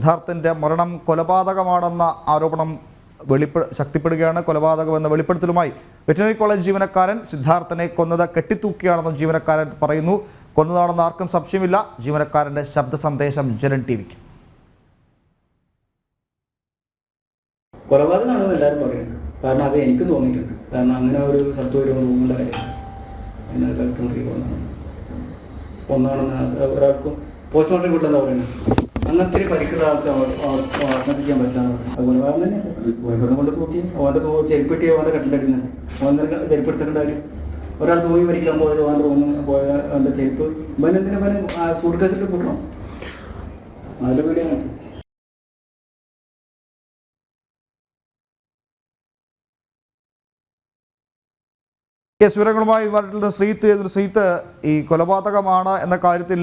സിദ്ധാർത്ഥിൻ്റെ മരണം കൊലപാതകമാണെന്ന ആരോപണം ശക്തിപ്പെടുകയാണ്. കൊലപാതകമെന്ന വെളിപ്പെടുത്തലുമായി veterinary college ജീവനക്കാരൻ സിദ്ധാർത്ഥിനെ കൊന്നത് കെട്ടിത്തൂക്കിയാണെന്നും ജീവനക്കാരൻ പറയുന്നു. കൊന്നതാണെന്ന് ആർക്കും സംശയമില്ല. ജീവനക്കാരൻ്റെ ശബ്ദ സന്ദേശം ജനൻ ടിവിക്ക്. കൊലപാതകമാണെന്ന് എല്ലാവരും പറയുന്നു. കാരണം അത് എനിക്കും തോന്നിയിട്ടുണ്ട്. കാരണം അങ്ങനെ ഒരു സ്ഥലത്ത് വരുമ്പോൾ തോന്നുന്ന കാര്യമാണ്. എന്നെ കഴുത്ത് മുറുകി ഒന്നാണെന്ന് ഒരാൾക്കും പോസ്റ്റ്മോർട്ടം റിപ്പോർട്ട് എന്താ പറയുന്നത്, അങ്ങനത്തെ ഒരു പരിക്കുള്ള ആൾക്ക് ആത്മഹത്യ ചെയ്യാൻ പറ്റില്ലാന്ന് പറഞ്ഞു. അത് കൊലപാതകം തന്നെ. വൈഫിനെ കൊണ്ട് തൂക്കി അവൻ്റെ ചെരുപ്പെട്ടി അവൻ്റെ കട്ടിലടിക്കുന്നുണ്ട്. അവൻ്റെ ചെരുപ്പെടുത്തേണ്ട കാര്യം ഒരാൾ തൂങ്ങി മരിക്കാൻ പോയത് അവൻ്റെ തോന്നുന്നു പോയ അവൻ്റെ ചെരുപ്പ് ഇവനെന്തിനും അവന് സൂട്ട് കേസിട്ട് കൂട്ടണം. നല്ല വീഡിയോ കാണിച്ചു. വിവരങ്ങളുമായി ശ്രീത്ത്, ഈ കൊലപാതകമാണ് എന്ന കാര്യത്തിൽ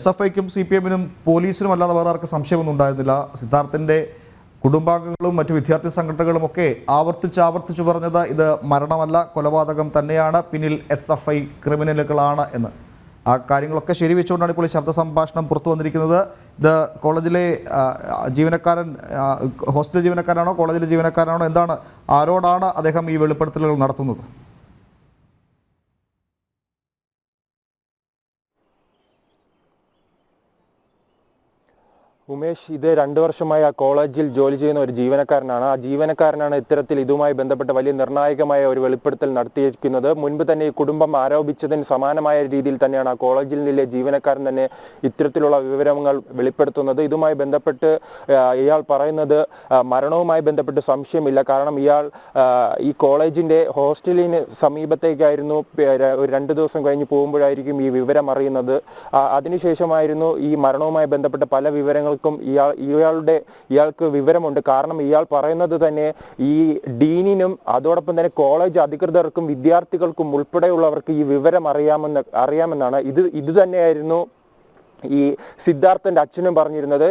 SFIക്കും CPMനും പോലീസിനും അല്ലാതെ വേറെ ആർക്ക് സംശയമൊന്നും ഉണ്ടായിരുന്നില്ല. സിദ്ധാർത്ഥിൻ്റെ കുടുംബാംഗങ്ങളും മറ്റു വിദ്യാർത്ഥി സംഘടനകളും ഒക്കെ ആവർത്തിച്ചു പറഞ്ഞത് ഇത് മരണമല്ല, കൊലപാതകം തന്നെയാണ്, പിന്നിൽ SFI ക്രിമിനലുകളാണ് എന്ന്. ആ കാര്യങ്ങളൊക്കെ ശരിവെച്ചുകൊണ്ടാണ് ഇപ്പോൾ ഈ ശബ്ദ സംഭാഷണം പുറത്തു വന്നിരിക്കുന്നത്. ഇത് കോളേജിലെ ജീവനക്കാരൻ, ഹോസ്റ്റൽ ജീവനക്കാരാണോ കോളേജിലെ ജീവനക്കാരാണോ, എന്താണ്, ആരോടാണ് അദ്ദേഹം ഈ വെളിപ്പെടുത്തലുകൾ നടത്തുന്നത്? ഉമേഷ്, ഇത് 2 വർഷമായി ആ കോളേജിൽ ജോലി ചെയ്യുന്ന ഒരു ജീവനക്കാരനാണ്. ആ ജീവനക്കാരനാണ് ഇത്തരത്തിൽ ഇതുമായി ബന്ധപ്പെട്ട് വലിയ നിർണായകമായ ഒരു വെളിപ്പെടുത്തൽ നടത്തിയിരിക്കുന്നത്. മുൻപ് തന്നെ ഈ കുടുംബം ആരോപിച്ചതിന് സമാനമായ രീതിയിൽ തന്നെയാണ് ആ കോളേജിൽ നിന്നിലെ ജീവനക്കാരൻ തന്നെ ഇത്തരത്തിലുള്ള വിവരങ്ങൾ വെളിപ്പെടുത്തുന്നത്. ഇതുമായി ബന്ധപ്പെട്ട് ഇയാൾ പറയുന്നത് മരണവുമായി ബന്ധപ്പെട്ട് സംശയമില്ല. കാരണം ഇയാൾ ഈ കോളേജിൻ്റെ ഹോസ്റ്റലിന് സമീപത്തേക്കായിരുന്നു ഒരു 2 ദിവസം കഴിഞ്ഞ് പോകുമ്പോഴായിരിക്കും ഈ വിവരം അറിയുന്നത്. അതിനുശേഷമായിരുന്നു ഈ മരണവുമായി ബന്ധപ്പെട്ട പല വിവരങ്ങൾ ഇയാൾക്ക് വിവരമുണ്ട്. കാരണം ഇയാൾ പറയുന്നത് തന്നെ ഈ ഡീനിനും അതോടൊപ്പം തന്നെ കോളേജ് അധികൃതർക്കും വിദ്യാർത്ഥികൾക്കും ഉൾപ്പെടെയുള്ളവർക്ക് ഈ വിവരം അറിയാമെന്നാണ്. ഇത് തന്നെയായിരുന്നു ഈ സിദ്ധാർത്ഥന്റെ അച്ഛനും പറഞ്ഞിരുന്നത്.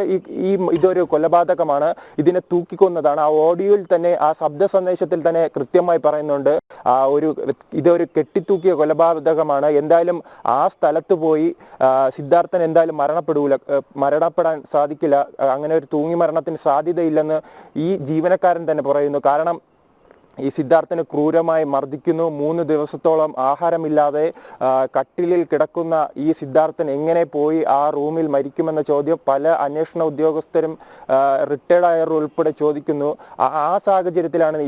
ഇതൊരു കൊലപാതകമാണ്, ഇതിനെ തൂക്കിക്കൊന്നതാണ്. ആ ഓഡിയോയിൽ തന്നെ, ആ ശബ്ദ സന്ദേശത്തിൽ തന്നെ കൃത്യമായി പറയുന്നുണ്ട് ഇതൊരു കെട്ടിത്തൂക്കിയ കൊലപാതകമാണ്. എന്തായാലും ആ സ്ഥലത്ത് പോയി സിദ്ധാർത്ഥൻ എന്തായാലും മരണപ്പെടാൻ സാധിക്കില്ല, അങ്ങനെ ഒരു തൂങ്ങി മരണത്തിന് സാധ്യതയില്ലെന്ന് ഈ ജീവനക്കാരൻ തന്നെ പറയുന്നു. കാരണം ഈ സിദ്ധാർത്ഥനെ ക്രൂരമായി മർദ്ദിക്കുന്നു. 3 ദിവസത്തോളം ആഹാരമില്ലാതെ കട്ടിലിൽ കിടക്കുന്ന ഈ സിദ്ധാർത്ഥൻ എങ്ങനെ പോയി ആ റൂമിൽ മരിക്കുമെന്ന ചോദ്യം പല അന്വേഷണ ഉദ്യോഗസ്ഥരും റിട്ടയർഡായവർ ഉൾപ്പെടെ ചോദിക്കുന്നു. ആ സാഹചര്യത്തിലാണ്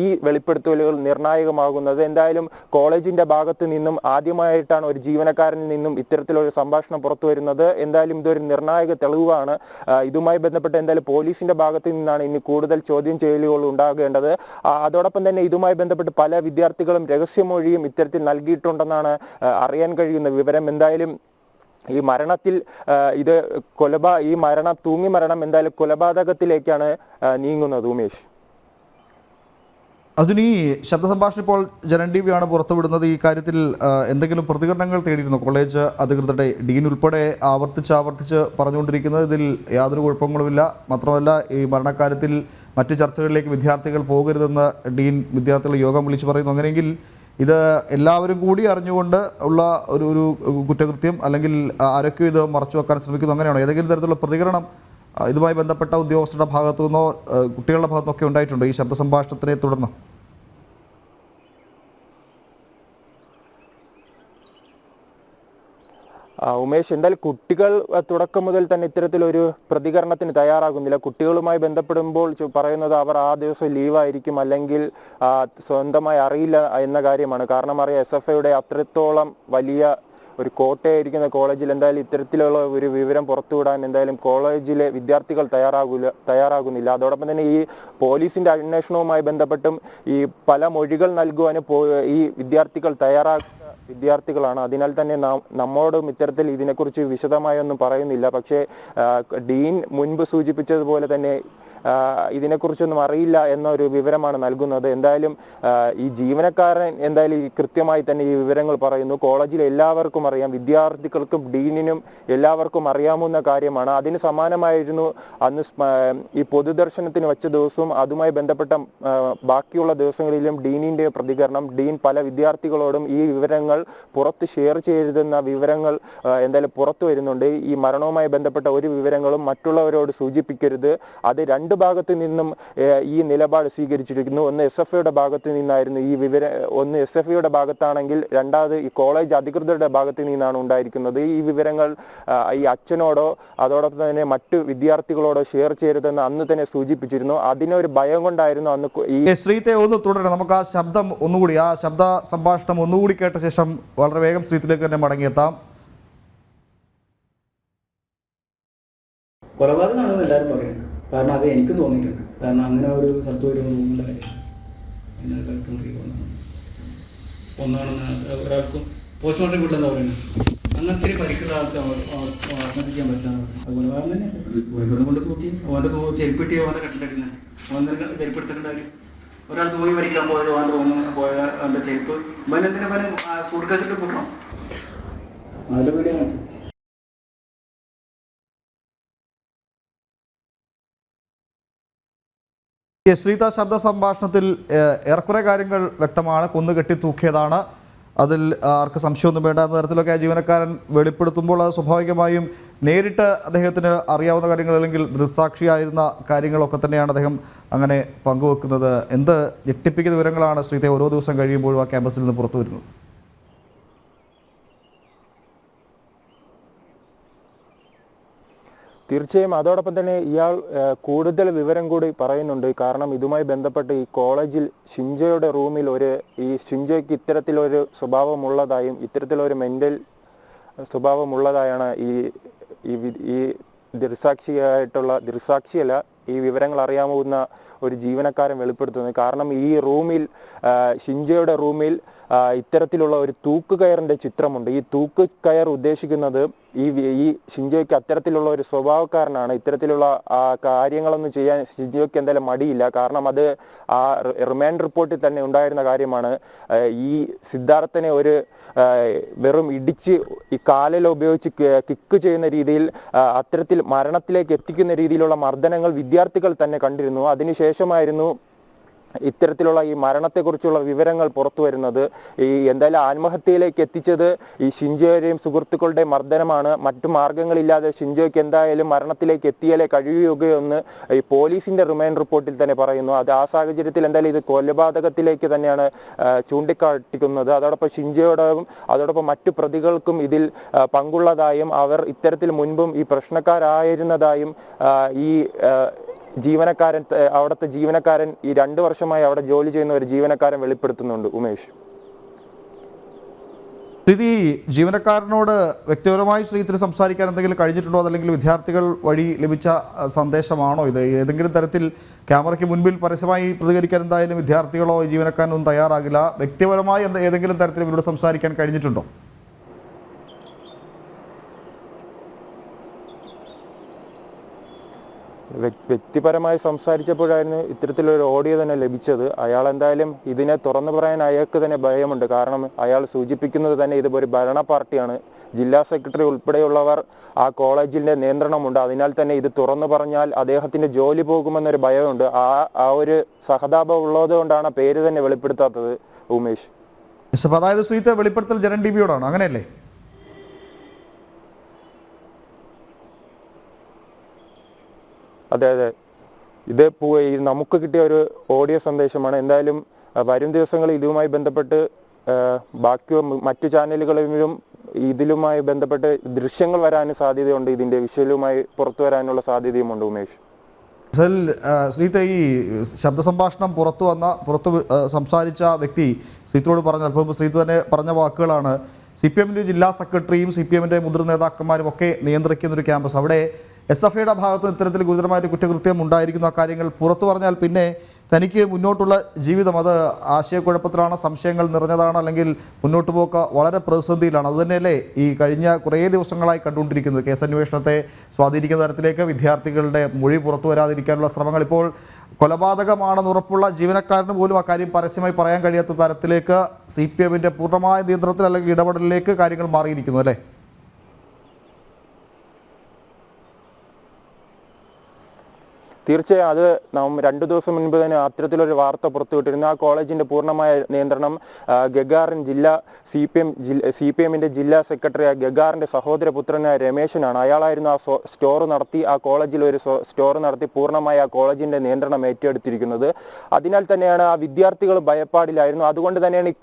ഈ വെളിപ്പെടുത്തലുകൾ നിർണായകമാകുന്നത്. എന്തായാലും കോളേജിന്റെ ഭാഗത്ത് നിന്നും ആദ്യമായിട്ടാണ് ഒരു ജീവനക്കാരനിൽ നിന്നും ഇത്തരത്തിലൊരു സംഭാഷണം പുറത്തു വരുന്നത്. എന്തായാലും ഇതൊരു നിർണായക തെളിവാണ്. ഇതുമായി ബന്ധപ്പെട്ട് എന്തായാലും പോലീസിന്റെ ഭാഗത്ത് നിന്നാണ് ഇനി കൂടുതൽ ചോദ്യം ചെയ്യലുകൾ ഉണ്ടാകേണ്ടത്. അതോടൊപ്പം തന്നെ ഇതുമായി ബന്ധപ്പെട്ട് പല വിദ്യാർത്ഥികളും രഹസ്യമൊഴിയും ഇത്തരത്തിൽ നൽകിയിട്ടുണ്ടെന്നാണ് അറിയാൻ കഴിയുന്ന വിവരം. എന്തായാലും ഈ മരണത്തിൽ തൂങ്ങി മരണം എന്തായാലും കൊലപാതകത്തിലേക്കാണ് നീങ്ങുന്നത്. ഉമേഷ്, അതിന് ഈ ശബ്ദ സംഭാഷണം ഇപ്പോൾ ജനൻ ടിവിയാണ് പുറത്തുവിടുന്നത്. ഈ കാര്യത്തിൽ എന്തെങ്കിലും പ്രതികരണങ്ങൾ തേടിയിരുന്നു കോളേജ് അധികൃതരുടെ? ഡീൻ ഉൾപ്പെടെ ആവർത്തിച്ച് പറഞ്ഞുകൊണ്ടിരിക്കുന്നത് ഇതിൽ യാതൊരു കുഴപ്പങ്ങളുമില്ല, മാത്രമല്ല ഈ മരണക്കാര്യത്തിൽ മറ്റ് ചർച്ചകളിലേക്ക് വിദ്യാർത്ഥികൾ പോകരുതെന്ന് ഡീൻ വിദ്യാർത്ഥികൾ യോഗം വിളിച്ചു പറയുന്നു. അങ്ങനെയെങ്കിൽ ഇത് എല്ലാവരും കൂടി അറിഞ്ഞുകൊണ്ട് ഉള്ള ഒരു കുറ്റകൃത്യം, അല്ലെങ്കിൽ ആരൊക്കെ ഇത് മറച്ചു വെക്കാൻ ശ്രമിക്കുന്നു, അങ്ങനെയാണോ? ഏതെങ്കിലും തരത്തിലുള്ള പ്രതികരണം ഇതുമായി ബന്ധപ്പെട്ട ഉദ്യോഗസ്ഥരുടെ ഭാഗത്തു നിന്നോ കുട്ടികളുടെ ഭാഗത്തുനിന്നൊക്കെ ഉണ്ടായിട്ടുണ്ടോ ഈ ശബ്ദ സംഭാഷണത്തിനെ തുടർന്ന്? ഉമേഷ്, എന്തായാലും കുട്ടികൾ തുടക്കം മുതൽ തന്നെ ഇത്തരത്തിലൊരു പ്രതികരണത്തിന് തയ്യാറാകുന്നില്ല. കുട്ടികളുമായി ബന്ധപ്പെടുമ്പോൾ പറയുന്നത് അവർ ആ ദിവസം ലീവായിരിക്കും, അല്ലെങ്കിൽ സ്വന്തമായി അറിയില്ല എന്ന കാര്യമാണ്. കാരണം അറിയാം, SFIയുടെ അത്രത്തോളം വലിയ ഒരു കോട്ടയായിരിക്കുന്ന കോളേജിൽ എന്തായാലും ഇത്തരത്തിലുള്ള ഒരു വിവരം പുറത്തുവിടാൻ എന്തായാലും കോളേജിലെ വിദ്യാർത്ഥികൾ തയ്യാറാകുന്നില്ല. അതോടൊപ്പം തന്നെ ഈ പോലീസിന്റെ അന്വേഷണവുമായി ബന്ധപ്പെട്ടും ഈ പല മൊഴികൾ നൽകുവാനും ഈ വിദ്യാർത്ഥികൾ വിദ്യാർത്ഥികളാണ്. അതിനാൽ തന്നെ നമ്മോടും ഇത്തരത്തിൽ ഇതിനെക്കുറിച്ച് വിശദമായൊന്നും പറയുന്നില്ല. പക്ഷേ ഡീൻ മുൻപ് സൂചിപ്പിച്ചതുപോലെ തന്നെ ഇതിനെക്കുറിച്ചൊന്നും അറിയില്ല എന്നൊരു വിവരമാണ് നൽകുന്നത്. എന്തായാലും ഈ ജീവനക്കാരൻ എന്തായാലും കൃത്യമായി തന്നെ ഈ വിവരങ്ങൾ പറയുന്നു. കോളേജിലെ എല്ലാവർക്കും അറിയാം, വിദ്യാർത്ഥികൾക്കും ഡീനിനും എല്ലാവർക്കും അറിയാവുന്ന കാര്യമാണ്. അതിന് സമാനമായിരുന്നു അന്ന് ഈ പൊതുദർശനത്തിന് വെച്ച ദിവസവും അതുമായി ബന്ധപ്പെട്ട ബാക്കിയുള്ള ദിവസങ്ങളിലും ഡീനിന്റെ പ്രതികരണം. ഡീൻ പല വിദ്യാർത്ഥികളോടും ഈ വിവരങ്ങൾ പുറത്ത് ഷെയർ ചെയ്തിരുന്ന വിവരങ്ങൾ എന്തായാലും പുറത്തു വരുന്നുണ്ട്. ഈ മരണവുമായി ബന്ധപ്പെട്ട ഒരു വിവരങ്ങളും മറ്റുള്ളവരോട് സൂചിപ്പിക്കരുത്. അത് രണ്ട് ഭാഗത്തു നിന്നും ഈ നിലപാട് സ്വീകരിച്ചിരിക്കുന്നു. ഒന്ന് SFIയുടെ ഭാഗത്തു നിന്നായിരുന്നു ഈ ഒന്ന് SFIയുടെ ഭാഗത്താണെങ്കിൽ രണ്ടാമത് ഈ കോളേജ് അധികൃതരുടെ ഭാഗത്തു നിന്നാണ് ഉണ്ടായിരിക്കുന്നത്. ഈ വിവരങ്ങൾ ഈ അച്ഛനോടോ അതോടൊപ്പം തന്നെ മറ്റു വിദ്യാർത്ഥികളോടോ ഷെയർ ചെയ്യരുതെന്ന് അന്ന് തന്നെ സൂചിപ്പിച്ചിരുന്നു. അതിനൊരു ഭയം കൊണ്ടായിരുന്നു അന്ന് ഈ ശ്രീത്തെ ഒന്ന് തുടരണം. നമുക്ക് ആ ശബ്ദം ഒന്നുകൂടി, ആ ശബ്ദ സംഭാഷണം ഒന്നുകൂടി കേട്ട ശേഷം വളരെ വേഗം ശ്രീത്തിലേക്ക് തന്നെ മടങ്ങിയെത്താം. കൊലപാതകമാണെന്ന് എല്ലാവരും പറയുന്നു. കാരണം അത് എനിക്കും തോന്നിയിട്ടുണ്ട്. കാരണം അങ്ങനെ ഒരു സ്ഥലത്ത് ഒരു റൂമിൻ്റെ കാര്യം ഒന്നാണെന്ന് ഒരാൾക്കും പോസ്റ്റ്മോർട്ടം കിട്ടുമെന്ന് പറയുന്നത്. അങ്ങനത്തെ പരിക്കുള്ള ആൾക്ക് ആത്മഹത്യ ചെയ്യാൻ പറ്റില്ല. അതുപോലെ വേറെ തന്നെ വൈഫിനെ കൊണ്ട് തൂക്കി അവൻ്റെ ചെരുപ്പിട്ടി അവൻ്റെ കട്ടിലടിക്കുന്നുണ്ട്. അവൻ്റെ ചെരുപ്പെടുത്തേണ്ട കാര്യം ഒരാൾ തൂങ്ങി മരിക്കാൻ പോയത് അവൻ്റെ റൂമിൽ പോയ അവൻ്റെ ചെരുപ്പ് ഇവനെന്തിനാ ഫുഡ് കാസിട്ട് കൂട്ടണം. നല്ല വീഡിയോ കാണിച്ചു. ശ്രീത, ശബ്ദ സംഭാഷണത്തിൽ ഏറെക്കുറെ കാര്യങ്ങൾ വ്യക്തമാണ്. കൊന്നുകെട്ടി തൂക്കിയതാണ്, അതിൽ ആർക്ക് സംശയമൊന്നും വേണ്ട എന്ന തരത്തിലൊക്കെ ജീവനക്കാരൻ വെളിപ്പെടുത്തുമ്പോൾ അത് സ്വാഭാവികമായും നേരിട്ട് അദ്ദേഹത്തിന് അറിയാവുന്ന കാര്യങ്ങൾ അല്ലെങ്കിൽ ദൃക്സാക്ഷിയായിരുന്ന കാര്യങ്ങളൊക്കെ തന്നെയാണ് അദ്ദേഹം അങ്ങനെ പങ്കുവെക്കുന്നത്. എന്ത് ഞെട്ടിപ്പിക്കുന്ന വിവരങ്ങളാണ് ശ്രീത്തെ ഓരോ ദിവസം കഴിയുമ്പോഴും ആ ക്യാമ്പസിൽ നിന്ന് പുറത്തു വരുന്നത്? തീർച്ചയായും അതോടൊപ്പം തന്നെ ഇയാൾ കൂടുതൽ വിവരം കൂടി പറയുന്നുണ്ട്. കാരണം ഇതുമായി ബന്ധപ്പെട്ട് ഈ കോളേജിൽ ഷിൻജോയുടെ റൂമിൽ ഈ ഷിൻജോയ്ക്ക് ഇത്തരത്തിലൊരു സ്വഭാവമുള്ളതായും ഇത്തരത്തിലൊരു മെൻ്റൽ സ്വഭാവമുള്ളതായാണ് ഈ ദൃക്സാക്ഷിയല്ല ഈ വിവരങ്ങൾ അറിയാവുന്ന ഒരു ജീവനക്കാരൻ വെളിപ്പെടുത്തുന്നത്. കാരണം ഈ റൂമിൽ ഷിൻജോയുടെ റൂമിൽ ഇത്തരത്തിലുള്ള ഒരു തൂക്കുകയറിൻ്റെ ചിത്രമുണ്ട്. ഈ തൂക്കുകയർ ഉദ്ദേശിക്കുന്നത് ഈ ഷിൻജോയ്ക്ക് അത്തരത്തിലുള്ള ഒരു സ്വഭാവക്കാരനാണ്. ഇത്തരത്തിലുള്ള കാര്യങ്ങളൊന്നും ചെയ്യാൻ ഷിൻജോയ്ക്ക് എന്തായാലും മടിയില്ല. കാരണം അത് ആ റിമാൻഡ് റിപ്പോർട്ടിൽ തന്നെ ഉണ്ടായിരുന്ന കാര്യമാണ്. ഈ സിദ്ധാർത്ഥനെ വെറും ഇടിച്ച് ഈ കാലിൽ ഉപയോഗിച്ച് കിക്ക് ചെയ്യുന്ന രീതിയിൽ അത്തരത്തിൽ മരണത്തിലേക്ക് എത്തിക്കുന്ന രീതിയിലുള്ള മർദ്ദനങ്ങൾ വിദ്യാർത്ഥികൾ തന്നെ കണ്ടിരുന്നു. അതിനുശേഷമായിരുന്നു ഇത്തരത്തിലുള്ള ഈ മരണത്തെക്കുറിച്ചുള്ള വിവരങ്ങൾ പുറത്തു വരുന്നത്. എന്തായാലും ആത്മഹത്യയിലേക്ക് എത്തിച്ചത് ഈ ഷിൻജോയുടെയും സുഹൃത്തുക്കളുടെ മർദ്ദനമാണ്. മറ്റു മാർഗങ്ങളില്ലാതെ ഷിൻജോയ്ക്ക് എന്തായാലും മരണത്തിലേക്ക് എത്തിയാലേ കഴിയുകയെന്ന് ഈ പോലീസിന്റെ റിമാൻഡ് റിപ്പോർട്ടിൽ തന്നെ പറയുന്നു. അത് ആ സാഹചര്യത്തിൽ എന്തായാലും ഇത് കൊലപാതകത്തിലേക്ക് തന്നെയാണ് ചൂണ്ടിക്കാട്ടിക്കുന്നത്. അതോടൊപ്പം ഷിൻജോയോടും അതോടൊപ്പം മറ്റു പ്രതികൾക്കും ഇതിൽ പങ്കുള്ളതായും അവർ ഇത്തരത്തിൽ മുൻപും ഈ പ്രശ്നക്കാരായിരുന്നതായും ഈ അവിടുത്തെ ജീവനക്കാരൻ ഈ 2 വർഷമായി അവിടെ ജോലി ചെയ്യുന്ന ഒരു ജീവനക്കാരൻ വെളിപ്പെടുത്തുന്നുണ്ട്. ഉമേഷ്, ശ്രീതി, ജീവനക്കാരനോട് വ്യക്തിപരമായി ശ്രീത്തിന് സംസാരിക്കാൻ എന്തെങ്കിലും കഴിഞ്ഞിട്ടുണ്ടോ? അതല്ലെങ്കിൽ വിദ്യാർത്ഥികൾ വഴി ലഭിച്ച സന്ദേശമാണോ ഇത്? ഏതെങ്കിലും തരത്തിൽ ക്യാമറയ്ക്ക് മുൻപിൽ പരസ്യമായി പ്രതികരിക്കാൻ എന്തായാലും വിദ്യാർത്ഥികളോ ജീവനക്കാരനൊന്നും തയ്യാറാകില്ല. വ്യക്തിപരമായി ഏതെങ്കിലും തരത്തിൽ ഇവരോട് സംസാരിക്കാൻ കഴിഞ്ഞിട്ടുണ്ടോ? വ്യക്തിപരമായി സംസാരിച്ചപ്പോഴായിരുന്നു ഇത്തരത്തിലൊരു ഓഡിയോ തന്നെ ലഭിച്ചത്. അയാൾ എന്തായാലും ഇതിനെ തുറന്നു പറയാൻ അയാൾക്ക് തന്നെ ഭയമുണ്ട്. കാരണം അയാൾ സൂചിപ്പിക്കുന്നത് തന്നെ ഇത് ഒരു ഭരണ പാർട്ടിയാണ്. ജില്ലാ സെക്രട്ടറി ഉൾപ്പെടെയുള്ളവർ ആ കോളേജിന്റെ നിയന്ത്രണമുണ്ട്. അതിനാൽ തന്നെ ഇത് തുറന്നു പറഞ്ഞാൽ അദ്ദേഹത്തിന്റെ ജോലി പോകുമെന്നൊരു ഭയമുണ്ട്. ആ ഒരു സഹതാപം ഉള്ളത് കൊണ്ടാണ് പേര് തന്നെ വെളിപ്പെടുത്താത്തത്. ഉമേഷ്, അതായത് ശ്രീത്തെ വെളിപ്പെടുത്തൽ ജനൻ ടിവിയോടാണ്, അങ്ങനെയല്ലേ? അതെ, ഇത് നമുക്ക് കിട്ടിയ ഒരു ഓഡിയോ സന്ദേശമാണ്. എന്തായാലും വരും ദിവസങ്ങളിൽ ഇതുമായി ബന്ധപ്പെട്ട് ബാക്കി മറ്റു ചാനലുകളിലും ഇതിലുമായി ബന്ധപ്പെട്ട് ദൃശ്യങ്ങൾ വരാനും സാധ്യതയുണ്ട്. ഇതിന്റെ വിഷ്വലുമായി പുറത്തു വരാനുള്ള സാധ്യതയുമുണ്ട്. ഉമേഷ്, ശ്രീത്തെ ഈ ശബ്ദ സംഭാഷണം പുറത്ത് സംസാരിച്ച വ്യക്തി ശ്രീത്തിനോട് പറഞ്ഞ അല്പം ശ്രീത്ത് തന്നെ പറഞ്ഞ വാക്കുകളാണ്. CPM-ന്റെ ജില്ലാ സെക്രട്ടറിയും CPM-ന്റെ മുതിർന്ന നേതാക്കന്മാരും ഒക്കെ നിയന്ത്രിക്കുന്നൊരു ക്യാമ്പസ്, അവിടെ SFIയുടെ ഭാഗത്ത് ഇത്തരത്തിൽ ഗുരുതരമായിട്ട് കുറ്റകൃത്യം ഉണ്ടായിരിക്കുന്ന കാര്യങ്ങൾ പുറത്തു പറഞ്ഞാൽ പിന്നെ തനിക്ക് മുന്നോട്ടുള്ള ജീവിതം അത് ആശയക്കുഴപ്പത്തിലാണ്, സംശയങ്ങൾ നിറഞ്ഞതാണ്, അല്ലെങ്കിൽ മുന്നോട്ട് പോക്ക് വളരെ പ്രതിസന്ധിയിലാണ്. അതുതന്നെയല്ലേ ഈ കഴിഞ്ഞ കുറേ ദിവസങ്ങളായി കണ്ടുകൊണ്ടിരിക്കുന്നത്. കേസന്വേഷണത്തെ സ്വാധീനിക്കുന്ന തരത്തിലേക്ക് വിദ്യാർത്ഥികളുടെ മൊഴി പുറത്തു വരാതിരിക്കാനുള്ള ശ്രമങ്ങൾ. ഇപ്പോൾ കൊലപാതകമാണെന്ന് ഉറപ്പുള്ള ജീവനക്കാരന് പോലും ആ കാര്യം പരസ്യമായി പറയാൻ കഴിയാത്ത തരത്തിലേക്ക് CPM-ന്റെ പൂർണ്ണമായ നിയന്ത്രണത്തിൽ അല്ലെങ്കിൽ ഇടപെടലിലേക്ക് കാര്യങ്ങൾ മാറിയിരിക്കുന്നു, അല്ലേ? തീർച്ചയായും അത് നാം 2 ദിവസം മുൻപ് തന്നെ അത്തരത്തിലൊരു വാർത്ത പുറത്തുവിട്ടിരുന്നു. ആ കോളേജിന്റെ പൂർണ്ണമായ നിയന്ത്രണം ഗഗാറിൻ സി പി എമ്മിന്റെ ജില്ലാ സെക്രട്ടറി ഗഗാറിന്റെ സഹോദരപുത്രനായ രമേശനാണ്. അയാളായിരുന്നു ആ കോളേജിൽ ഒരു സ്റ്റോർ നടത്തി പൂർണ്ണമായ ആ കോളേജിന്റെ നിയന്ത്രണം ഏറ്റെടുത്തിരിക്കുന്നത്. അതിനാൽ തന്നെയാണ് ആ വിദ്യാർത്ഥികൾ ഭയപ്പാടിലായിരുന്നു. അതുകൊണ്ട് തന്നെയാണ് ഈ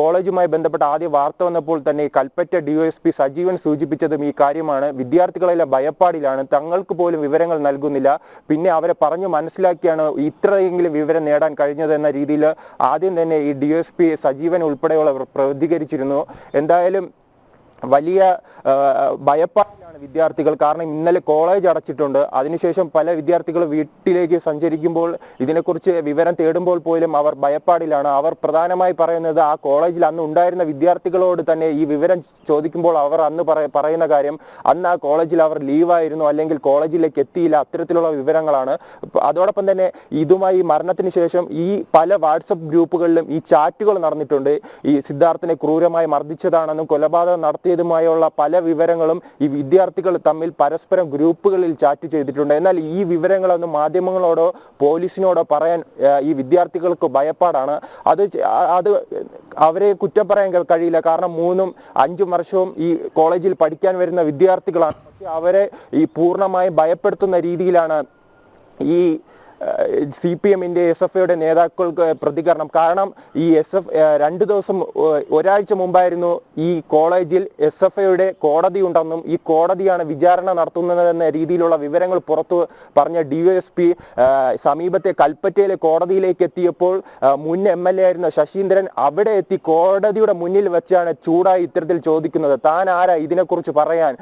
കോളേജുമായി ബന്ധപ്പെട്ട ആദ്യ വാർത്ത വന്നപ്പോൾ തന്നെ കൽപ്പറ്റ DOSP സജീവൻ സൂചിപ്പിച്ചതും ഈ കാര്യമാണ്. വിദ്യാർത്ഥികളെല്ലാം ഭയപ്പാടിലാണ്, തങ്ങൾക്ക് പോലും വിവരങ്ങൾ നൽകുന്നില്ല. പിന്നെ അവരെ പറഞ്ഞു മനസ്സിലാക്കിയാണ് ഇത്രയെങ്കിലും വിവരം നേടാൻ കഴിഞ്ഞത് എന്ന രീതിയിൽ ആദ്യം തന്നെ ഈ DOSP സജീവൻ ഉൾപ്പെടെയുള്ളവർ പ്രതികരിച്ചിരുന്നു. എന്തായാലും വലിയ ഭയപ്പാടിലാണ് വിദ്യാർത്ഥികൾ. കാരണം ഇന്നലെ കോളേജ് അടച്ചിട്ടുണ്ട്. അതിനുശേഷം പല വിദ്യാർത്ഥികൾ വീട്ടിലേക്ക് സഞ്ചരിക്കുമ്പോൾ ഇതിനെക്കുറിച്ച് വിവരം തേടുമ്പോൾ പോലും അവർ ഭയപ്പാടിലാണ്. അവർ പ്രധാനമായി പറയുന്നത് ആ കോളേജിൽ അന്ന് ഉണ്ടായിരുന്ന വിദ്യാർത്ഥികളോട് തന്നെ ഈ വിവരം ചോദിക്കുമ്പോൾ അവർ അന്ന് പറയുന്ന കാര്യം അന്ന് ആ കോളേജിൽ അവർ ലീവായിരുന്നു, അല്ലെങ്കിൽ കോളേജിലേക്ക് എത്തിയില്ല, അത്തരത്തിലുള്ള വിവരങ്ങളാണ്. അതോടൊപ്പം തന്നെ ഇതുമായി മരണത്തിന് ശേഷം ഈ പല വാട്സപ്പ് ഗ്രൂപ്പുകളിലും ഈ ചാറ്റുകൾ നടന്നിട്ടുണ്ട്. ഈ സിദ്ധാർത്ഥിനെ ക്രൂരമായി മർദ്ദിച്ചതാണെന്നും കൊലപാതകം നടത്തിയതുമായുള്ള പല വിവരങ്ങളും ഈ വിദ്യാർത്ഥികൾ തമ്മിൽ പരസ്പരം ഗ്രൂപ്പുകളിൽ ചാറ്റ് ചെയ്തിട്ടുണ്ട്. എന്നാൽ ഈ വിവരങ്ങളൊന്നും മാധ്യമങ്ങളോടോ പോലീസിനോടോ പറയാൻ ഈ വിദ്യാർത്ഥികൾക്ക് ഭയപ്പാടാണ്. അത് അവരെ കുറ്റം പറയാൻ കഴിയില്ല. കാരണം 3-5 വർഷവും ഈ കോളേജിൽ പഠിക്കാൻ വരുന്ന വിദ്യാർത്ഥികളാണ്. പക്ഷെ അവരെ ഈ പൂർണ്ണമായും ഭയപ്പെടുത്തുന്ന രീതിയിലാണ് ഈ CPMന്റെ SFIയുടെ നേതാക്കൾക്ക് പ്രതികരണം. കാരണം ഈ ഒരാഴ്ച മുമ്പായിരുന്നു ഈ കോളേജിൽ SFIയുടെ കോടതി ഉണ്ടെന്നും ഈ കോടതിയാണ് വിചാരണ നടത്തുന്നതെന്ന രീതിയിലുള്ള വിവരങ്ങൾ പുറത്തു പറഞ്ഞ DOSP സമീപത്തെ കൽപ്പറ്റയിലെ കോടതിയിലേക്ക് എത്തിയപ്പോൾ മുൻ MLA ആയിരുന്ന ശശീന്ദ്രൻ അവിടെ എത്തി കോടതിയുടെ മുന്നിൽ വെച്ചാണ് ചൂടായി ഇത്തരത്തിൽ ചോദിക്കുന്നത്. താൻ ആരാ ഇതിനെക്കുറിച്ച് പറയാൻ,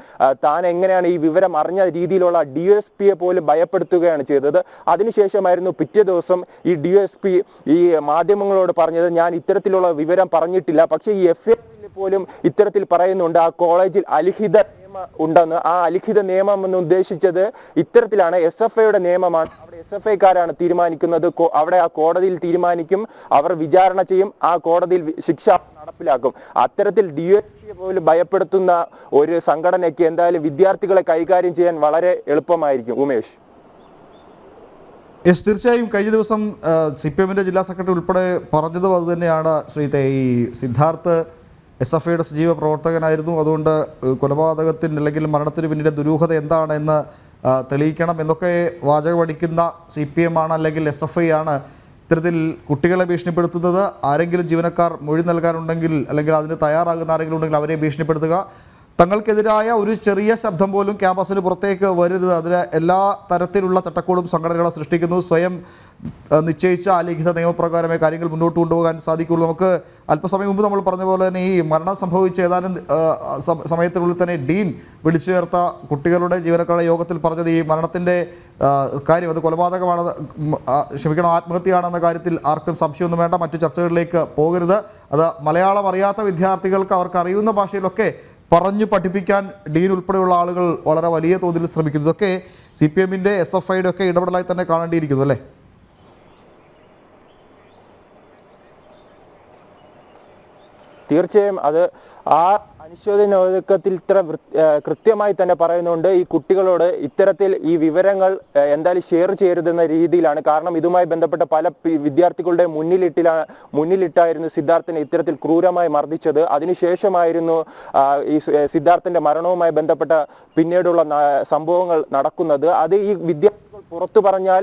താൻ എങ്ങനെയാണ് ഈ വിവരം അറിഞ്ഞ രീതിയിലുള്ള DOSPയെ പോലും ഭയപ്പെടുത്തുകയാണ് ചെയ്തത്. അതിനുശേഷമായിരുന്നു പിറ്റേ ദിവസം ഈ DOSP ഈ മാധ്യമങ്ങളോട് പറഞ്ഞത് ഞാൻ ഇത്തരത്തിലുള്ള വിവരം പറഞ്ഞിട്ടില്ല. പക്ഷേ ഈ FIR പോലും ഇത്തരത്തിൽ പറയുന്നുണ്ട് ആ കോളേജിൽ അലിഖിത നിയമം ഉണ്ടെന്ന്. ആ അലിഖിത നിയമം എന്ന് ഉദ്ദേശിച്ചത് ഇത്തരത്തിലാണ്, SFIയുടെ നിയമമാണ്. അവിടെ SFIക്കാരാണ് തീരുമാനിക്കുന്നത്. അവിടെ ആ കോടതിയിൽ തീരുമാനിക്കും, അവർ വിചാരണ ചെയ്യും, ആ കോടതിയിൽ ശിക്ഷ നടപ്പിലാക്കും. അത്തരത്തിൽ DOSP പോലും ഭയപ്പെടുത്തുന്ന ഒരു സംഘടനയ്ക്ക് എന്തായാലും വിദ്യാർത്ഥികളെ കൈകാര്യം ചെയ്യാൻ വളരെ എളുപ്പമായിരിക്കും. ഉമേഷ്. യെസ്, തീർച്ചയായും കഴിഞ്ഞ ദിവസം CPMന്റെ ജില്ലാ സെക്രട്ടറി ഉൾപ്പെടെ പറഞ്ഞതും അതുതന്നെയാണ്. ഈ സിദ്ധാർത്ഥ് SFIയുടെ സജീവ പ്രവർത്തകനായിരുന്നു. അതുകൊണ്ട് കൊലപാതകത്തിന് അല്ലെങ്കിൽ മരണത്തിന് പിന്നിലെ ദുരൂഹത എന്താണെന്ന് തെളിയിക്കണം എന്നൊക്കെ വാചകമടിക്കുന്ന CPM ആണ് അല്ലെങ്കിൽ SFI ആണ് ഇത്തരത്തിൽ കുട്ടികളെ ഭീഷണിപ്പെടുത്തുന്നത്. ആരെങ്കിലും ജീവനക്കാർ മൊഴി നൽകാനുണ്ടെങ്കിൽ അല്ലെങ്കിൽ അതിന് തയ്യാറാകുന്ന ആരെങ്കിലും ഉണ്ടെങ്കിൽ അവരെ ഭീഷണിപ്പെടുത്തുക. തങ്ങൾക്കെതിരായ ഒരു ചെറിയ ശബ്ദം പോലും ക്യാമ്പസിന് പുറത്തേക്ക് വരരുത്. അതിന് എല്ലാ തരത്തിലുള്ള ചട്ടക്കൂടും സംഘടനകളെ സൃഷ്ടിക്കുന്നു. സ്വയം നിശ്ചയിച്ച അലിഖിത നിയമപ്രകാരമേ കാര്യങ്ങൾ മുന്നോട്ട് കൊണ്ടുപോകാൻ സാധിക്കുകയുള്ളൂ. നമുക്ക് അല്പസമയം മുമ്പ് നമ്മൾ പറഞ്ഞ പോലെ തന്നെ ഈ മരണം സംഭവിച്ച ഏതാനും സമയത്തിനുള്ളിൽ തന്നെ ഡീൻ വിളിച്ചു ചേർത്ത കുട്ടികളുടെ ജീവനക്കാരുടെ യോഗത്തിൽ പറഞ്ഞത് ഈ മരണത്തിൻ്റെ കാര്യം അത് കൊലപാതകമാണ്, ആത്മഹത്യയാണെന്ന കാര്യത്തിൽ ആർക്കും സംശയമൊന്നും വേണ്ട, മറ്റു ചർച്ചകളിലേക്ക് പോകരുത്. അത് മലയാളം അറിയാത്ത വിദ്യാർത്ഥികൾക്ക് അവർക്ക് അറിയുന്ന ഭാഷയിലൊക്കെ പറഞ്ഞു പഠിപ്പിക്കാൻ ഡീൻ ഉൾപ്പെടെയുള്ള ആളുകൾ വളരെ വലിയ തോതിൽ ശ്രമിക്കുന്നു. ഇതൊക്കെ CPMന്റെ SFIയുടെ ഒക്കെ ഇടപെടലായി തന്നെ കാണേണ്ടിയിരിക്കുന്നു അല്ലേ? തീർച്ചയായും അത് ആ അനുശോചന ഒഴുക്കത്തിൽ ഇത്ര കൃത്യമായി തന്നെ പറയുന്നുണ്ട് ഈ കുട്ടികളോട് ഇത്തരത്തിൽ ഈ വിവരങ്ങൾ എന്തായാലും ഷെയർ ചെയ്യരുതെന്ന രീതിയിലാണ്. കാരണം ഇതുമായി ബന്ധപ്പെട്ട പല വിദ്യാർത്ഥികളുടെ മുന്നിലിട്ടായിരുന്നു സിദ്ധാർത്ഥിനെ ഇത്തരത്തിൽ ക്രൂരമായി മർദ്ദിച്ചത്. അതിനുശേഷമായിരുന്നു ഈ സിദ്ധാർത്ഥിന്റെ മരണവുമായി ബന്ധപ്പെട്ട പിന്നീടുള്ള സംഭവങ്ങൾ നടക്കുന്നത്. അത് ഈ വിദ്യാർത്ഥികൾ പുറത്തു പറഞ്ഞാൽ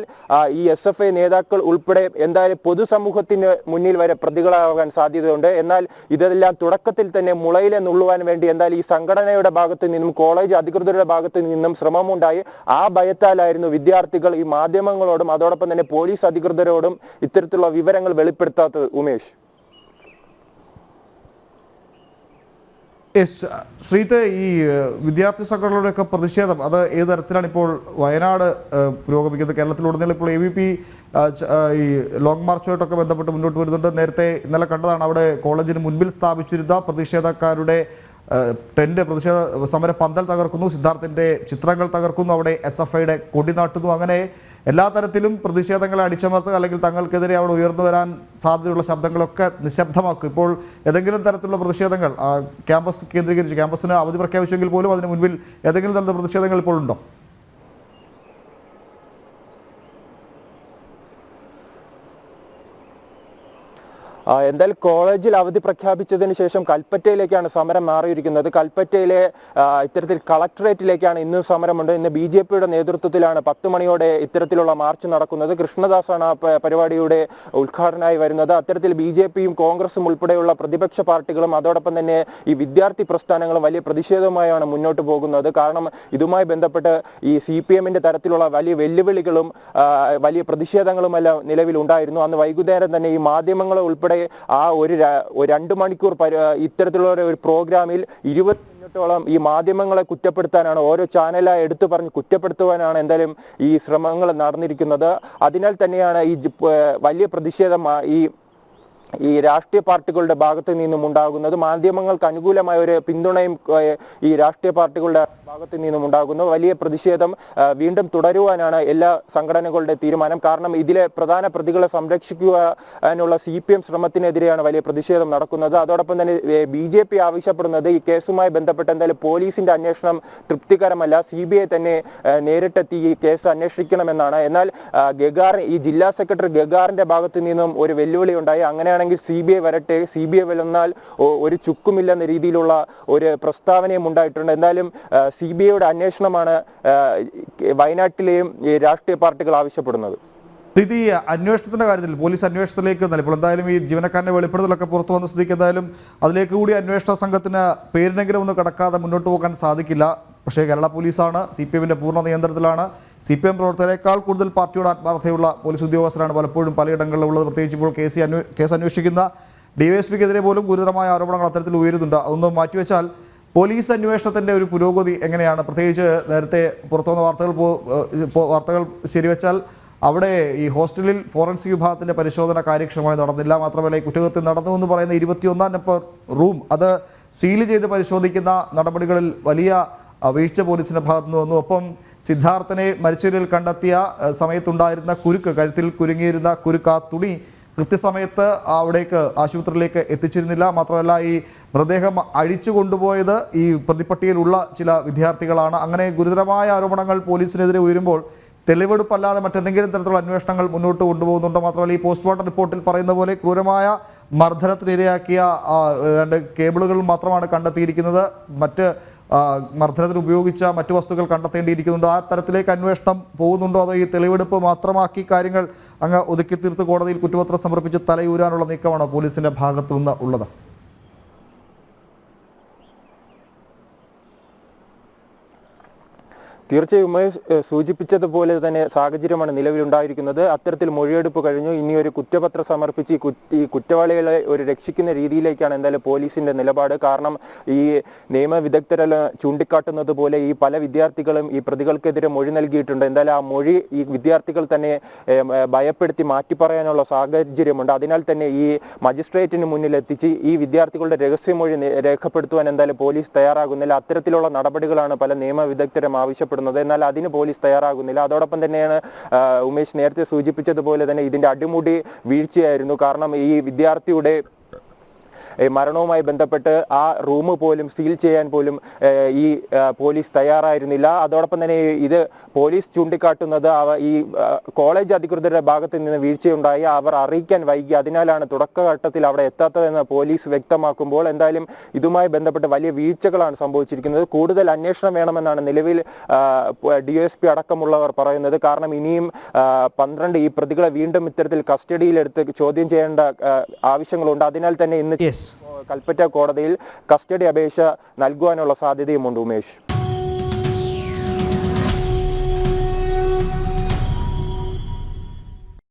ഈ SFI നേതാക്കൾ ഉൾപ്പെടെ എന്തായാലും പൊതുസമൂഹത്തിന് മുന്നിൽ വരെ പ്രതികളാകാൻ സാധ്യതയുണ്ട്. എന്നാൽ ഇതെല്ലാം തുടക്കത്തിൽ തന്നെ മുളയിലെ നുള്ളുവാൻ വേണ്ടി എന്തായാലും ഈ സംഘടനയുടെ ഭാഗത്തു നിന്നും കോളേജ് അധികൃതരുടെ ഭാഗത്തു നിന്നും ശ്രമമുണ്ടായി. ആ ഭയത്താലായിരുന്നു വിദ്യാർത്ഥികൾ ഈ മാധ്യമങ്ങളോടും അതോടൊപ്പം തന്നെ പോലീസ് അധികൃതരോടും ഇത്തരത്തിലുള്ള വിവരങ്ങൾ വെളിപ്പെടുത്താത്തത്. ഉമേഷ്. യെസ് ശ്രീത്ത്, ഈ വിദ്യാർത്ഥി സംഘടനകളുടെയൊക്കെ പ്രതിഷേധം അത് ഏത് തരത്തിലാണ് ഇപ്പോൾ വയനാട് പുരോഗമിക്കുന്നത്? കേരളത്തിലുടനീളം ഇപ്പോൾ AVP ഈ ലോങ് മാർച്ചുമായിട്ടൊക്കെ ബന്ധപ്പെട്ട് മുന്നോട്ട് വരുന്നുണ്ട്. നേരത്തെ ഇന്നലെ കണ്ടതാണ് അവിടെ കോളേജിന് മുൻപിൽ സ്ഥാപിച്ചിരുന്ന പ്രതിഷേധക്കാരുടെ ടെന്റ് പ്രതിഷേധ സമര പന്തൽ തകർക്കുന്നു, സിദ്ധാർത്ഥിൻ്റെ ചിത്രങ്ങൾ തകർക്കുന്നു, അവിടെ SFIയുടെ കൊടി നാട്ടുന്നു. അങ്ങനെ എല്ലാ തരത്തിലും പ്രതിഷേധങ്ങളെ അടിച്ചമർത്തുക അല്ലെങ്കിൽ തങ്ങൾക്കെതിരെ അവിടെ ഉയർന്നു വരാൻ സാധ്യതയുള്ള ശബ്ദങ്ങളൊക്കെ നിശബ്ദമാക്കും. ഇപ്പോൾ ഏതെങ്കിലും തരത്തിലുള്ള പ്രതിഷേധങ്ങൾ ക്യാമ്പസ് കേന്ദ്രീകരിച്ച് ക്യാമ്പസിന് അവധി പ്രഖ്യാപിച്ചെങ്കിൽ പോലും അതിന് മുൻപിൽ ഏതെങ്കിലും തരത്തിലുള്ള പ്രതിഷേധങ്ങൾ ഇപ്പോൾ ഉണ്ടോ? എന്തായാലും കോളേജിൽ അവധി പ്രഖ്യാപിച്ചതിന് ശേഷം കൽപ്പറ്റയിലേക്കാണ് സമരം മാറിയിരിക്കുന്നത്. കൽപ്പറ്റയിലെ ഇത്തരത്തിൽ കളക്ടറേറ്റിലേക്കാണ് ഇന്നും സമരമുണ്ട്. ഇന്ന് BJPയുടെ നേതൃത്വത്തിലാണ് 10 മണിയോടെ ഇത്തരത്തിലുള്ള മാർച്ച് നടക്കുന്നത്. കൃഷ്ണദാസാണ് ആ പരിപാടിയുടെ ഉദ്ഘാടനമായി വരുന്നത്. അത്തരത്തിൽ BJPയും കോൺഗ്രസും ഉൾപ്പെടെയുള്ള പ്രതിപക്ഷ പാർട്ടികളും അതോടൊപ്പം തന്നെ ഈ വിദ്യാർത്ഥി പ്രസ്ഥാനങ്ങളും വലിയ പ്രതിഷേധവുമായാണ് മുന്നോട്ട് പോകുന്നത്. കാരണം ഇതുമായി ബന്ധപ്പെട്ട് ഈ CPMന്റെ തരത്തിലുള്ള വലിയ വെല്ലുവിളികളും വലിയ പ്രതിഷേധങ്ങളുമെല്ലാം നിലവിലുണ്ടായിരുന്നു. അന്ന് വൈകുന്നേരം തന്നെ ഈ മാധ്യമങ്ങൾ ഉൾപ്പെടെ ആ ഒരു 2 മണിക്കൂർ ഇത്തരത്തിലുള്ള ഒരു പ്രോഗ്രാമിൽ 20 മിനിറ്റോളം ഈ മാധ്യമങ്ങളെ കുറ്റപ്പെടുത്താനാണ്, ഓരോ ചാനലായി എടുത്തു പറഞ്ഞ് കുറ്റപ്പെടുത്തുവാനാണ് എന്തായാലും ഈ ശ്രമങ്ങൾ നടന്നിരിക്കുന്നത്. അതിനാൽ തന്നെയാണ് ഈ വലിയ പ്രതിഷേധം ഈ രാഷ്ട്രീയ പാർട്ടികളുടെ ഭാഗത്ത് നിന്നും ഉണ്ടാകുന്നത്. മാധ്യമങ്ങൾക്ക് അനുകൂലമായ ഒരു പിന്തുണയും ഈ രാഷ്ട്രീയ പാർട്ടികളുടെ ഭാഗത്ത് നിന്നും ഉണ്ടാകുന്നു. വലിയ പ്രതിഷേധം വീണ്ടും തുടരുവാനാണ് എല്ലാ സംഘടനകളുടെ തീരുമാനം. കാരണം ഇതിലെ പ്രധാന പ്രതികളെ സംരക്ഷിക്കുവാനുള്ള CPM ശ്രമത്തിനെതിരെയാണ് വലിയ പ്രതിഷേധം നടക്കുന്നത്. അതോടൊപ്പം തന്നെ BJP ആവശ്യപ്പെടുന്നത് ഈ കേസുമായി ബന്ധപ്പെട്ട് എന്തായാലും പോലീസിന്റെ അന്വേഷണം തൃപ്തികരമല്ല, CBI തന്നെ നേരിട്ടെത്തി ഈ കേസ് അന്വേഷിക്കണമെന്നാണ്. എന്നാൽ ഈ ജില്ലാ സെക്രട്ടറി ഗഗാറിന്റെ ഭാഗത്ത് നിന്നും ഒരു വെല്ലുവിളി ഉണ്ടായി. അങ്ങനെയാണെങ്കിൽ CBI വരട്ടെ, CBI വന്നാൽ ഒരു ചുക്കുമില്ലെന്ന രീതിയിലുള്ള ഒരു പ്രസ്താവനയും ഉണ്ടായിട്ടുണ്ട്. എന്തായാലും CBIയുടെ അന്വേഷണമാണ് വയനാട്ടിലെയും രാഷ്ട്രീയ പാർട്ടികൾ ആവശ്യപ്പെടുന്നത്. ഇത് ഈ അന്വേഷണത്തിന്റെ കാര്യത്തിൽ പോലീസ് അന്വേഷണത്തിലേക്ക് ഇപ്പോൾ എന്തായാലും ഈ ജീവനക്കാരന്റെ വെളിപ്പെടുത്തലൊക്കെ പുറത്തു വന്ന സ്ഥിതിക്ക് എന്തായാലും അതിലേക്ക് കൂടി അന്വേഷണ സംഘത്തിന് പേരിനെങ്കിലും ഒന്ന് കടക്കാതെ മുന്നോട്ട് പോകാൻ സാധിക്കില്ല. പക്ഷേ കേരള പോലീസാണ്, CPMന്റെ പൂർണ്ണ നിയന്ത്രണത്തിലാണ്. CPM പ്രവർത്തകരെക്കാൾ കൂടുതൽ പാർട്ടിയുടെ ആത്മാർത്ഥതയുള്ള പോലീസ് ഉദ്യോഗസ്ഥരാണ് പലപ്പോഴും പലയിടങ്ങളിലും ഉള്ളത്. പ്രത്യേകിച്ച് ഇപ്പോൾ കേസ് അന്വേഷിക്കുന്ന DYSPക്കെതിരെ പോലും ഗുരുതരമായ ആരോപണങ്ങൾ അത്തരത്തിൽ ഉയരുന്നുണ്ട്. അതൊന്ന് മാറ്റിവെച്ചാൽ പോലീസ് അന്വേഷണത്തിൻ്റെ ഒരു പുരോഗതി എങ്ങനെയാണ്? പ്രത്യേകിച്ച് നേരത്തെ പുറത്തുവന്ന വാർത്തകൾ ശരിവെച്ചാൽ അവിടെ ഈ ഹോസ്റ്റലിൽ ഫോറൻസിക് വിഭാഗത്തിൻ്റെ പരിശോധന കാര്യക്ഷമമായി നടന്നില്ല. മാത്രമല്ല ഈ കുറ്റകൃത്യം നടന്നു എന്ന് പറയുന്ന 21-ാം നമ്പർ റൂം അത് സീൽ ചെയ്ത് പരിശോധിക്കുന്ന നടപടികളിൽ വലിയ വീഴ്ച പോലീസിൻ്റെ ഭാഗത്തുനിന്ന് വന്നു. ഒപ്പം സിദ്ധാർത്ഥനെ മരിച്ചവരിൽ കണ്ടെത്തിയ സമയത്തുണ്ടായിരുന്ന കഴുത്തിൽ കുരുങ്ങിയിരുന്ന ആ തുണി കൃത്യസമയത്ത് അവിടേക്ക് ആശുപത്രിയിലേക്ക് എത്തിച്ചിരുന്നില്ല. മാത്രമല്ല ഈ മൃതദേഹം അഴിച്ചു കൊണ്ടുപോയത് ഈ പ്രതിപ്പട്ടികയിലുള്ള ചില വിദ്യാർത്ഥികളാണ്. അങ്ങനെ ഗുരുതരമായ ആരോപണങ്ങൾ പോലീസിനെതിരെ ഉയരുമ്പോൾ തെളിവെടുപ്പല്ലാതെ മറ്റെന്തെങ്കിലും തരത്തിലുള്ള അന്വേഷണങ്ങൾ മുന്നോട്ട് കൊണ്ടുപോകുന്നുണ്ടോ? മാത്രമല്ല ഈ പോസ്റ്റ്മോർട്ടം റിപ്പോർട്ടിൽ പറയുന്ന പോലെ ക്രൂരമായ മർദ്ദനത്തിനിരയാക്കിയ കേബിളുകൾ മാത്രമാണ് കണ്ടെത്തിയിരിക്കുന്നത്. മറ്റ് മർദ്ദനത്തിന് ഉപയോഗിച്ച മറ്റു വസ്തുക്കൾ കണ്ടെത്തേണ്ടിയിരിക്കുന്നുണ്ടോ? ആ തരത്തിലേക്ക് അന്വേഷണം പോകുന്നുണ്ടോ? അതോ ഈ തെളിവെടുപ്പ് മാത്രമാക്കി കാര്യങ്ങൾ അങ്ങ് ഒതുക്കി തീർത്ത് കോടതിയിൽ കുറ്റപത്രം സമർപ്പിച്ച് തലയൂരാനുള്ള നീക്കമാണോ പോലീസിൻ്റെ ഭാഗത്തു നിന്ന് ഉള്ളത്? തീർച്ചയായും ഉമേഷ് സൂചിപ്പിച്ചതുപോലെ തന്നെ സാഹചര്യമാണ് നിലവിലുണ്ടായിരിക്കുന്നത്. അത്തരത്തിൽ മൊഴിയെടുപ്പ് കഴിഞ്ഞു. ഇനി ഒരു കുറ്റപത്രം സമർപ്പിച്ച് ഈ കുറ്റവാളികളെ രക്ഷിക്കുന്ന രീതിയിലേക്കാണ് എന്തായാലും പോലീസിന്റെ നിലപാട്. കാരണം ഈ നിയമവിദഗ്ധരെല്ലാം ചൂണ്ടിക്കാട്ടുന്നത് പോലെ ഈ പല വിദ്യാർത്ഥികളും ഈ പ്രതികൾക്കെതിരെ മൊഴി നൽകിയിട്ടുണ്ട്. എന്തായാലും ആ മൊഴി ഈ വിദ്യാർത്ഥികൾ തന്നെ ഭയപ്പെടുത്തി മാറ്റി പറയാനുള്ള സാഹചര്യമുണ്ട്. അതിനാൽ തന്നെ ഈ മജിസ്ട്രേറ്റിന് മുന്നിൽ എത്തിച്ച് ഈ വിദ്യാർത്ഥികളുടെ രഹസ്യമൊഴി രേഖപ്പെടുത്തുവാൻ എന്തായാലും പോലീസ് തയ്യാറാകുന്നില്ല. അത്തരത്തിലുള്ള നടപടികളാണ് പല നിയമവിദഗ്ധരും ആവശ്യപ്പെടുന്നത്. എന്നാൽ അതിന് പോലീസ് തയ്യാറാകുന്നില്ല. അതോടൊപ്പം തന്നെയാണ് ഉമേഷ് നേരത്തെ സൂചിപ്പിച്ചതുപോലെ തന്നെ ഇതിന്റെ അടിമുടി വീഴ്ചയായിരുന്നു. കാരണം ഈ വിദ്യാർത്ഥിയുടെ മരണവുമായി ബന്ധപ്പെട്ട് ആ റൂം പോലും സീൽ ചെയ്യാൻ പോലും ഈ പോലീസ് തയ്യാറായിരുന്നില്ല. അതോടൊപ്പം തന്നെ ഇത് പോലീസ് ചൂണ്ടിക്കാട്ടുന്നത് ഈ കോളേജ് അധികൃതരുടെ ഭാഗത്ത് നിന്ന് വീഴ്ചയുണ്ടായി, അവർ അറിയിക്കാൻ വൈകി, അതിനാലാണ് തുടക്കഘട്ടത്തിൽ അവിടെ എത്താത്തതെന്ന് പോലീസ് വ്യക്തമാക്കുമ്പോൾ എന്തായാലും ഇതുമായി ബന്ധപ്പെട്ട് വലിയ വീഴ്ചകളാണ് സംഭവിച്ചിരിക്കുന്നത്. കൂടുതൽ അന്വേഷണം വേണമെന്നാണ് നിലവിൽ DSP അടക്കമുള്ളവർ പറയുന്നത്. കാരണം ഇനിയും 12 ഈ പ്രതികളെ വീണ്ടും ഇത്തരത്തിൽ കസ്റ്റഡിയിലെടുത്ത് ചോദ്യം ചെയ്യേണ്ട ആവശ്യങ്ങളുണ്ട്. അതിനാൽ തന്നെ ഇന്ന് കൽപ്പറ്റ കോടതിയിൽ കസ്റ്റഡി അപേക്ഷ നൽകുവാനുള്ള സാധ്യതയുമുണ്ട് ഉമേഷ്.